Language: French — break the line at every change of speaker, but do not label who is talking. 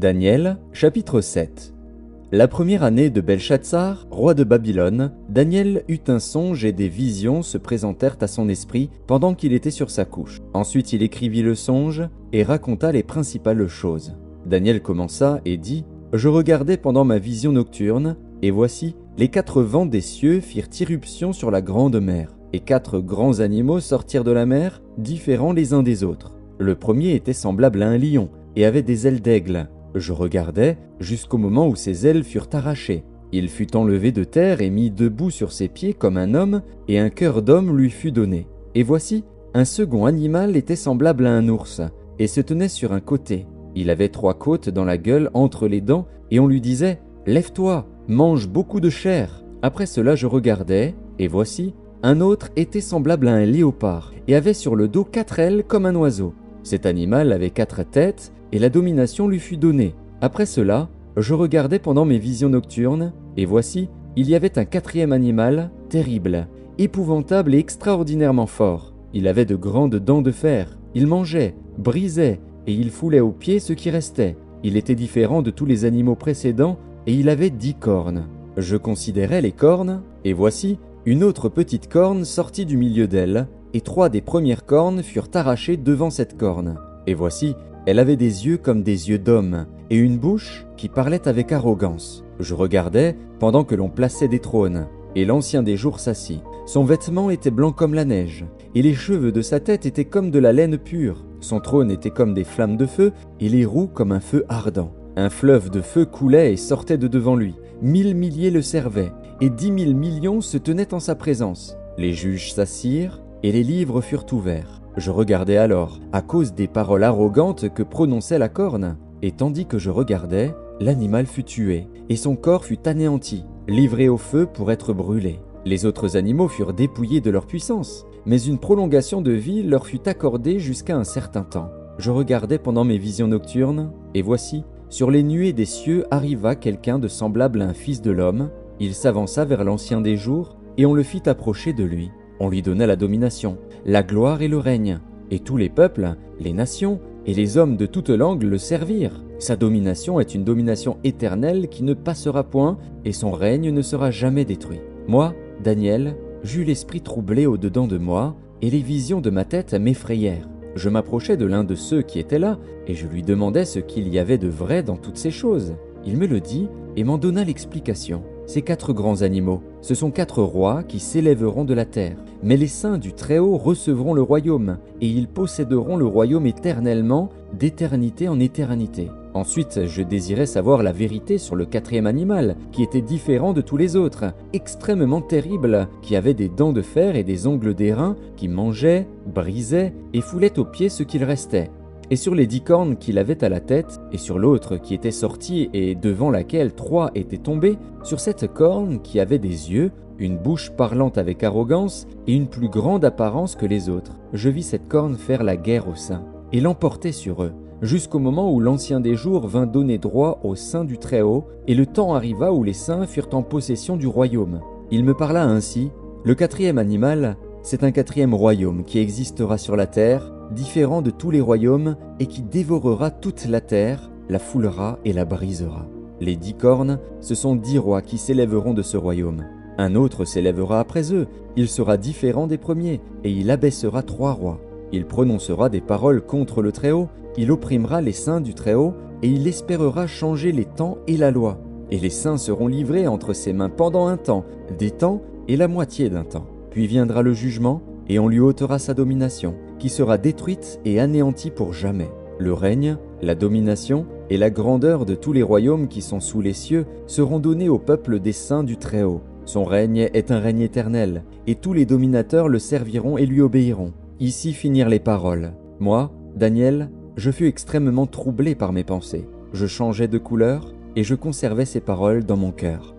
Daniel, chapitre 7. La première année de Belshazzar, roi de Babylone, Daniel eut un songe et des visions se présentèrent à son esprit pendant qu'il était sur sa couche. Ensuite il écrivit le songe et raconta les principales choses. Daniel commença et dit « Je regardais pendant ma vision nocturne, et voici, les 4 vents des cieux firent irruption sur la grande mer, et 4 grands animaux sortirent de la mer, différents les uns des autres. Le premier était semblable à un lion, et avait des ailes d'aigle. Je regardais jusqu'au moment où ses ailes furent arrachées. Il fut enlevé de terre et mis debout sur ses pieds comme un homme, et un cœur d'homme lui fut donné. Et voici, un second animal était semblable à un ours, et se tenait sur un côté. Il avait 3 côtes dans la gueule entre les dents, et on lui disait « Lève-toi, mange beaucoup de chair ». Après cela je regardais, et voici, un autre était semblable à un léopard, et avait sur le dos 4 ailes comme un oiseau. Cet animal avait 4 têtes, et la domination lui fut donnée. Après cela, je regardais pendant mes visions nocturnes, et voici, il y avait un 4e animal, terrible, épouvantable et extraordinairement fort. Il avait de grandes dents de fer, il mangeait, brisait, et il foulait aux pieds ce qui restait. Il était différent de tous les animaux précédents, et il avait 10 cornes. Je considérais les cornes, et voici, une autre petite corne sortit du milieu d'elle, et 3 des premières cornes furent arrachées devant cette corne. Et voici, elle avait des yeux comme des yeux d'homme, et une bouche qui parlait avec arrogance. Je regardais pendant que l'on plaçait des trônes, et l'Ancien des jours s'assit. Son vêtement était blanc comme la neige, et les cheveux de sa tête étaient comme de la laine pure. Son trône était comme des flammes de feu, et les roues comme un feu ardent. Un fleuve de feu coulait et sortait de devant lui. 1000 milliers le servaient, et 10 000 millions se tenaient en sa présence. Les juges s'assirent, et les livres furent ouverts. Je regardais alors, à cause des paroles arrogantes que prononçait la corne, et tandis que je regardais, l'animal fut tué, et son corps fut anéanti, livré au feu pour être brûlé. Les autres animaux furent dépouillés de leur puissance, mais une prolongation de vie leur fut accordée jusqu'à un certain temps. Je regardais pendant mes visions nocturnes, et voici, sur les nuées des cieux arriva quelqu'un de semblable à un fils de l'homme. Il s'avança vers l'Ancien des jours, et on le fit approcher de lui. On lui donna la domination, la gloire et le règne, et tous les peuples, les nations et les hommes de toute langue le servirent. Sa domination est une domination éternelle qui ne passera point, et son règne ne sera jamais détruit. Moi, Daniel, j'eus l'esprit troublé au-dedans de moi, et les visions de ma tête m'effrayèrent. Je m'approchai de l'un de ceux qui étaient là, et je lui demandai ce qu'il y avait de vrai dans toutes ces choses. Il me le dit, et m'en donna l'explication. Ces 4 grands animaux, ce sont 4 rois qui s'élèveront de la terre. Mais les saints du Très-Haut recevront le royaume, et ils posséderont le royaume éternellement, d'éternité en éternité. Ensuite, je désirais savoir la vérité sur le 4e animal, qui était différent de tous les autres, extrêmement terrible, qui avait des dents de fer et des ongles d'airain, qui mangeait, brisait et foulait aux pieds ce qu'il restait. Et sur les 10 cornes qu'il avait à la tête, et sur l'autre qui était sortie et devant laquelle 3 étaient tombés, sur cette corne qui avait des yeux, une bouche parlant avec arrogance et une plus grande apparence que les autres, je vis cette corne faire la guerre aux saints, et l'emporter sur eux, jusqu'au moment où l'Ancien des jours vint donner droit aux saints du Très-Haut, et le temps arriva où les saints furent en possession du royaume. Il me parla ainsi, le 4e animal, c'est un 4e royaume qui existera sur la terre, différent de tous les royaumes, et qui dévorera toute la terre, la foulera et la brisera. Les 10 cornes, ce sont 10 rois qui s'élèveront de ce royaume. Un autre s'élèvera après eux, il sera différent des premiers, et il abaissera 3 rois. Il prononcera des paroles contre le Très-Haut, il opprimera les saints du Très-Haut, et il espérera changer les temps et la loi. Et les saints seront livrés entre ses mains pendant un temps, des temps et la moitié d'un temps. Puis viendra le jugement, et on lui ôtera sa domination, qui sera détruite et anéantie pour jamais. Le règne, la domination et la grandeur de tous les royaumes qui sont sous les cieux seront donnés au peuple des saints du Très-Haut. Son règne est un règne éternel, et tous les dominateurs le serviront et lui obéiront. Ici finirent les paroles. Moi, Daniel, je fus extrêmement troublé par mes pensées. Je changeais de couleur, et je conservais ces paroles dans mon cœur.